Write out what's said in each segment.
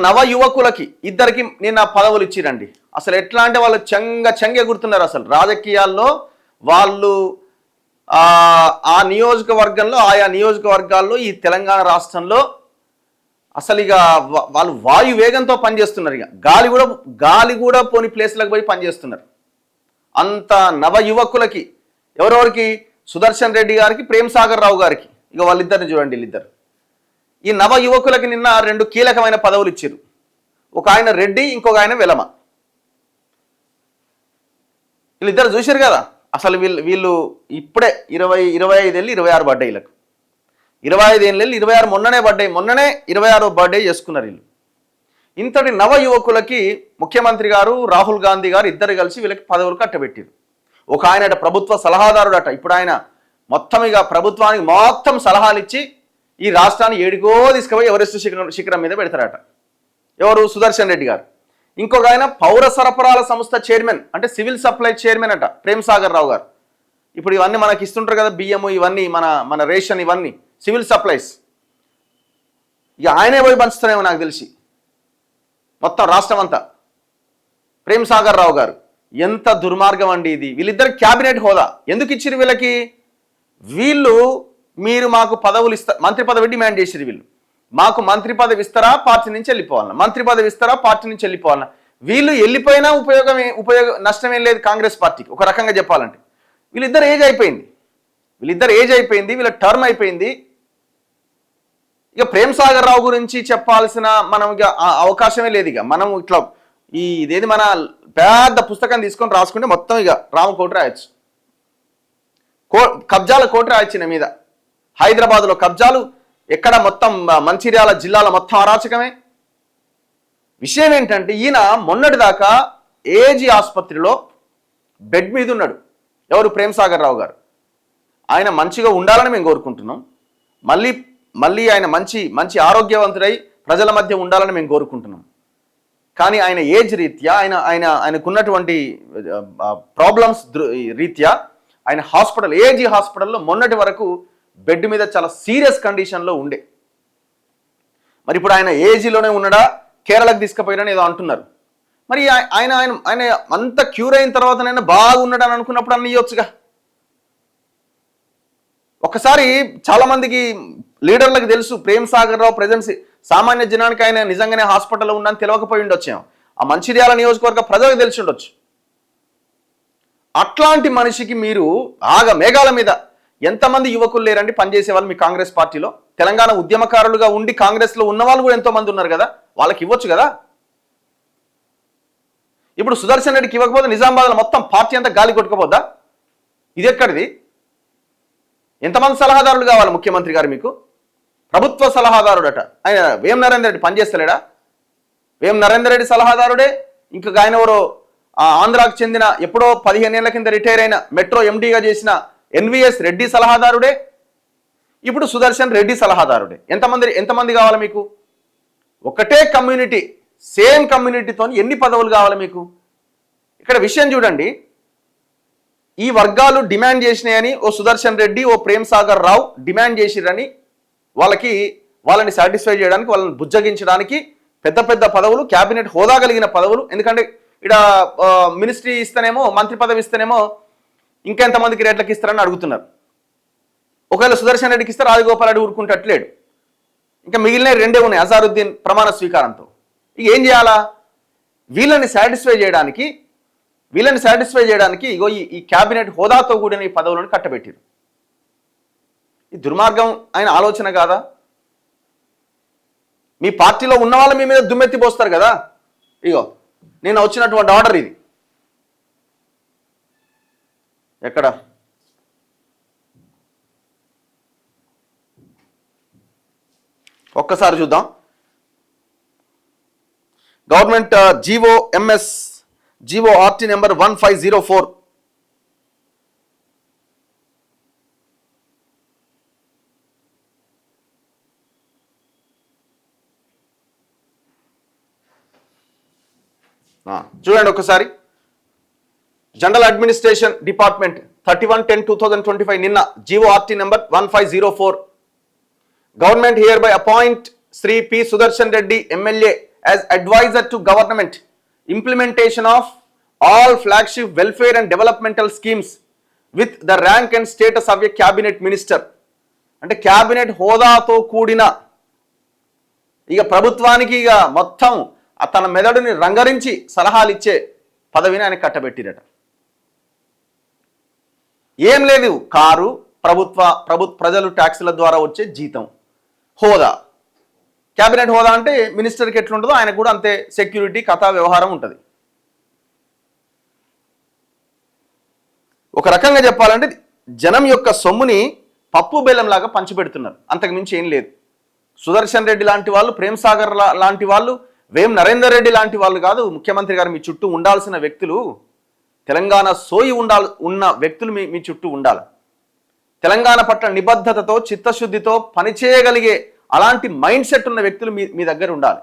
నవ యువకులకి ఇద్దరికి నిన్న పదవులు ఇచ్చిరండి. అసలు ఎట్లా అంటే వాళ్ళు చెంగెగురుతున్నారు. అసలు రాజకీయాల్లో వాళ్ళు ఆ నియోజకవర్గంలో ఆయా నియోజకవర్గాల్లో ఈ తెలంగాణ రాష్ట్రంలో అసలు ఇక వాళ్ళు వాయు వేగంతో పనిచేస్తున్నారు. ఇక గాలి కూడా పోని ప్లేస్లకు పోయి పనిచేస్తున్నారు. అంత నవ యువకులకి ఎవరెవరికి, సుదర్శన్ రెడ్డి గారికి, ప్రేమ్ సాగర్ రావు గారికి, ఇక వాళ్ళిద్దరిని చూడండి. వీళ్ళిద్దరు ఈ నవ యువకులకి నిన్న 2 కీలకమైన పదవులు ఇచ్చారు. ఒక ఆయన రెడ్డి, ఇంకొక ఆయన వెలమ. వీళ్ళిద్దరు చూశారు కదా. అసలు వీళ్ళు ఇప్పుడే 25 ఏళ్ళు 26 బర్త్డే వీళ్ళకు. 25 ఏళ్ళు 26 మొన్ననే 26 బర్త్డే చేసుకున్నారు వీళ్ళు. ఇంతటి నవ యువకులకి ముఖ్యమంత్రి గారు, రాహుల్ గాంధీ గారు ఇద్దరు కలిసి వీళ్ళకి పదవులు కట్టబెట్టారు. ఒక ఆయన ప్రభుత్వ సలహాదారుడట. ఇప్పుడు ఆయన మొత్తం ఇక ప్రభుత్వానికి మొత్తం సలహాలు ఇచ్చి ఈ రాష్ట్రాన్ని ఏడుగో తీసుకుపోయి ఎవరెస్ట్ శిఖరం మీద పెడతారట. ఎవరు? సుదర్శన్ రెడ్డి గారు. ఇంకొక ఆయన పౌర సరఫరాల సంస్థ చైర్మన్, అంటే సివిల్ సప్లై చైర్మన్ అట, ప్రేమ్ సాగర్ రావు గారు. ఇప్పుడు ఇవన్నీ మనకి ఇస్తుంటారు కదా, బియ్యము ఇవన్నీ, మన రేషన్ ఇవన్నీ సివిల్ సప్లైస్. ఇక ఆయనే పోయి పంచుతారేమో నాకు తెలిసి మొత్తం రాష్ట్రం అంతా. ప్రేమ్ సాగర్ రావు గారు. ఎంత దుర్మార్గం అండి ఇది. వీళ్ళిద్దరు క్యాబినెట్ హోదా ఎందుకు ఇచ్చిరు వీళ్ళకి? వీళ్ళు మీరు మాకు పదవులు మంత్రి పదవి డిమాండ్ చేసిరు. వీళ్ళు మాకు మంత్రి పదవి ఇస్తారా, పార్టీ నుంచి వెళ్ళిపోవాలన్నా, మంత్రి పదవి ఇస్తారా, పార్టీ నుంచి వెళ్ళిపోవాలన్నా. వీళ్ళు వెళ్ళిపోయినా నష్టం ఏం లేదు కాంగ్రెస్ పార్టీకి. ఒక రకంగా చెప్పాలంటే వీళ్ళిద్దరు ఏజ్ అయిపోయింది, వీళ్ళ టర్మ్ అయిపోయింది. ఇక ప్రేమ్ సాగర్ రావు గురించి చెప్పాల్సిన మనం ఇక అవకాశమే లేదు. ఇక మనం ఇట్లా ఇదేది మన పెద్ద పుస్తకం తీసుకొని రాసుకుంటే మొత్తం ఇక రామకోటి రాయొచ్చు. కబ్జాల కోటి రాయొచ్చిన మీద. హైదరాబాద్లో కబ్జాలు, ఎక్కడ మొత్తం మంచిర్యాల జిల్లాలో మొత్తం అరాచకమే. విషయం ఏంటంటే ఈయన మొన్నటిదాకా ఏజీ ఆసుపత్రిలో బెడ్ మీద ఉన్నాడు. ఎవరు? ప్రేమ్ సాగర్ రావు గారు. ఆయన మంచిగా ఉండాలని మేము కోరుకుంటున్నాం. మళ్ళీ ఆయన మంచి ఆరోగ్యవంతుడై ప్రజల మధ్య ఉండాలని మేము కోరుకుంటున్నాం. కానీ ఆయన ఏజ్ రీత్యా, ఆయనకున్నటువంటి ప్రాబ్లమ్స్ రీత్యా ఆయన ఏజీ హాస్పిటల్లో మొన్నటి వరకు బెడ్ మీద చాలా సీరియస్ కండిషన్లో ఉండే. మరి ఇప్పుడు ఆయన ఏజీలోనే ఉన్నాడా, కేరళకు తీసుకుపోయినా ఏదో అంటున్నారు. మరి ఆయన అంత క్యూర్ అయిన తర్వాతనైనా బాగున్నాడు అని అనుకున్నప్పుడు అన్ని ఇవ్వచ్చుగా. ఒకసారి చాలా మందికి లీడర్లకు తెలుసు ప్రేమ్ సాగర్ రావు ప్రెజెన్స్. సామాన్య జనానికి ఆయన నిజంగానే హాస్పిటల్లో ఉండని తెలియకపోయి ఉండొచ్చాం. ఆ మంచిర్యాల నియోజకవర్గ ప్రజలకు తెలిసి ఉండొచ్చు. అట్లాంటి మనిషికి మీరు మేఘాల మీద ఎంతమంది యువకులు లేరండి పనిచేసే వాళ్ళు మీ కాంగ్రెస్ పార్టీలో? తెలంగాణ ఉద్యమకారులుగా ఉండి కాంగ్రెస్లో ఉన్న వాళ్ళు కూడా ఎంతో మంది ఉన్నారు కదా, వాళ్ళకి ఇవ్వచ్చు కదా. ఇప్పుడు సుదర్శన్ రెడ్డికి ఇవ్వకపోతే నిజామాబాద్లో మొత్తం పార్టీ అంతా గాలి కొట్టుకోపోద్దా? ఇది ఎక్కడిది? ఎంతమంది సలహాదారులు కావాలి ముఖ్యమంత్రి గారు మీకు? ప్రభుత్వ సలహాదారుడట ఆయన. వేం నరేందర్ రెడ్డి పనిచేస్తలేడా? వేం నరేందర్ రెడ్డి సలహాదారుడే. ఇంకొక ఆయన ఎవరో ఆంధ్రాకు చెందిన ఎప్పుడో 15 ఏళ్ల కింద రిటైర్ అయిన మెట్రో ఎండీగా చేసిన ఎన్విఎస్ రెడ్డి సలహాదారుడే. ఇప్పుడు సుదర్శన్ రెడ్డి సలహాదారుడే. ఎంతమంది కావాలి మీకు? ఒకటే కమ్యూనిటీ, సేమ్ కమ్యూనిటీతో ఎన్ని పదవులు కావాలి మీకు? ఇక్కడ విషయం చూడండి. ఈ వర్గాలు డిమాండ్ చేసినాయని ఓ సుదర్శన్ రెడ్డి, ఓ ప్రేమ్ సాగర్ రావు డిమాండ్ చేసిరని వాళ్ళని సాటిస్ఫై చేయడానికి, వాళ్ళని బుజ్జగించడానికి పెద్ద పదవులు, క్యాబినెట్ హోదా కలిగిన పదవులు. ఎందుకంటే ఇక్కడ మినిస్ట్రీ ఇస్తేనేమో, మంత్రి పదవి ఇస్తేనేమో ఇంకెంతమందికి రేట్లకి ఇస్తారని అడుగుతున్నారు. ఒకవేళ సుదర్శన్ రెడ్డికి ఇస్తే రాజగోపాల్ రెడ్డి ఊరుకుంటట్లేడు. ఇంకా మిగిలిన 2 ఉన్నాయి అజారుద్దీన్ ప్రమాణ స్వీకారంతో. ఇక ఏం చేయాలా? వీళ్ళని సాటిస్ఫై చేయడానికి ఇగో ఈ క్యాబినెట్ హోదాతో కూడిన ఈ పదవులను కట్టబెట్టారు. ఈ దుర్మార్గం ఆయన ఆలోచన కాదా? మీ పార్టీలో ఉన్న వాళ్ళు మీ మీద దుమ్మెత్తి పోస్తారు కదా. ఇగో నేను వచ్చినటువంటి ఆర్డర్ ఇది. ఎక్కడ? ఒక్కసారి చూద్దాం. Government GO RT number 1504. చూడండి ఒకసారి. జనరల్ అడ్మినిస్ట్రేషన్ డిపార్ట్మెంట్ 31/10/2025 నిన్న GO RT number 1504. Government hereby appoint Shri P Sudarshan Reddy MLA as advisor to government, implementation of all flagship welfare and developmental schemes with the rank and status of a cabinet minister. అంటే cabinet హోదాతో కూడిన ఇక ప్రభుత్వానికి ఇక మొత్తం తన మెదడుని రంగరించి సలహాలు ఇచ్చే పదవిని ఆయన కట్టబెట్టిరట. ఏం లేదు, కారు, ప్రజలు ట్యాక్సుల ద్వారా వచ్చే జీతం, హోదా. క్యాబినెట్ హోదా అంటే మినిస్టర్కి ఎట్లుంటుందో ఆయనకు కూడా అంతే సెక్యూరిటీ, కథా వ్యవహారం ఉంటుంది. ఒక రకంగా చెప్పాలంటే జనం యొక్క సొమ్ముని పప్పు బెల్లంలాగా పంచిపెడుతున్నారు, అంతకు మించి ఏం లేదు. సుదర్శన్ రెడ్డి లాంటి వాళ్ళు, ప్రేమ్ సాగర్ లాంటి వాళ్ళు, వేం నరేందర్ రెడ్డి లాంటి వాళ్ళు కాదు ముఖ్యమంత్రి గారు మీ చుట్టూ ఉండాల్సిన వ్యక్తులు. తెలంగాణ సోయి ఉన్న వ్యక్తులు మీ చుట్టూ ఉండాలి. తెలంగాణ పట్ల నిబద్ధతతో, చిత్తశుద్ధితో పనిచేయగలిగే అలాంటి మైండ్ సెట్ ఉన్న వ్యక్తులు మీ దగ్గర ఉండాలి.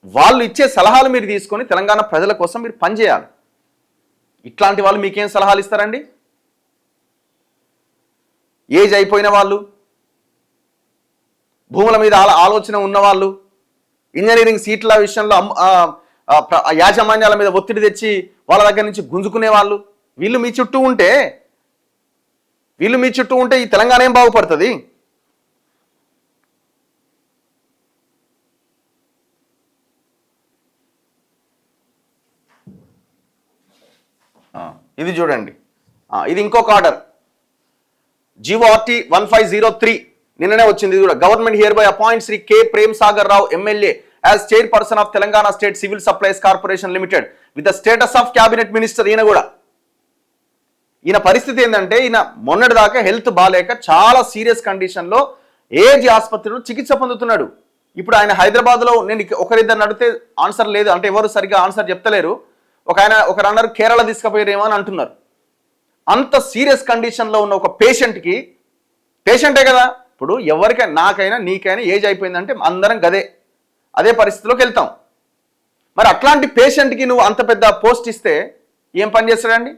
వాళ్ళు ఇచ్చే సలహాలు మీరు తీసుకొని తెలంగాణ ప్రజల కోసం మీరు పనిచేయాలి. ఇట్లాంటి వాళ్ళు మీకేం సలహాలు ఇస్తారండి? ఏజ్ అయిపోయిన వాళ్ళు, భూముల మీద ఆలోచన ఉన్నవాళ్ళు, ఇంజనీరింగ్ సీట్ల విషయంలో యాజమాన్యాల మీద ఒత్తిడి తెచ్చి వాళ్ళ దగ్గర నుంచి గుంజుకునే వాళ్ళు, వీళ్ళు మీ చుట్టూ ఉంటే ఈ తెలంగాణ ఏం బాగుపడుతుంది? ఇది చూడండి, ఇది ఇంకొక ఆర్డర్, GORT 1503 నిన్ననే వచ్చింది. ఇది కూడా government hereby appoint Shri K Prem Sagar Rao MLA as chairperson of Telangana state civil supplies corporation limited with the status of cabinet minister. ఈయన పరిస్థితి ఏంటంటే, ఈయన మొన్నటి దాకా హెల్త్ బాగాలేక చాలా సీరియస్ కండిషన్లో ఏజీ ఆసుపత్రిలో చికిత్స పొందుతున్నాడు. ఇప్పుడు ఆయన హైదరాబాద్లో, నేను ఒకరిద్దరు నడితే ఆన్సర్ లేదు అంటే ఎవరు సరిగ్గా ఆన్సర్ చెప్తలేరు. ఒకరు అన్నారు కేరళ తీసుకుపోయారేమో అని అంటున్నారు. అంత సీరియస్ కండిషన్లో ఉన్న ఒక పేషెంటే కదా. ఇప్పుడు ఎవరికైనా, నాకైనా నీకైనా ఏజ్ అయిపోయిందంటే అందరం అదే పరిస్థితిలోకి వెళ్తాం. మరి అట్లాంటి పేషెంట్కి నువ్వు అంత పెద్ద పోస్ట్ ఇస్తే ఏం పని చేస్తాడండి?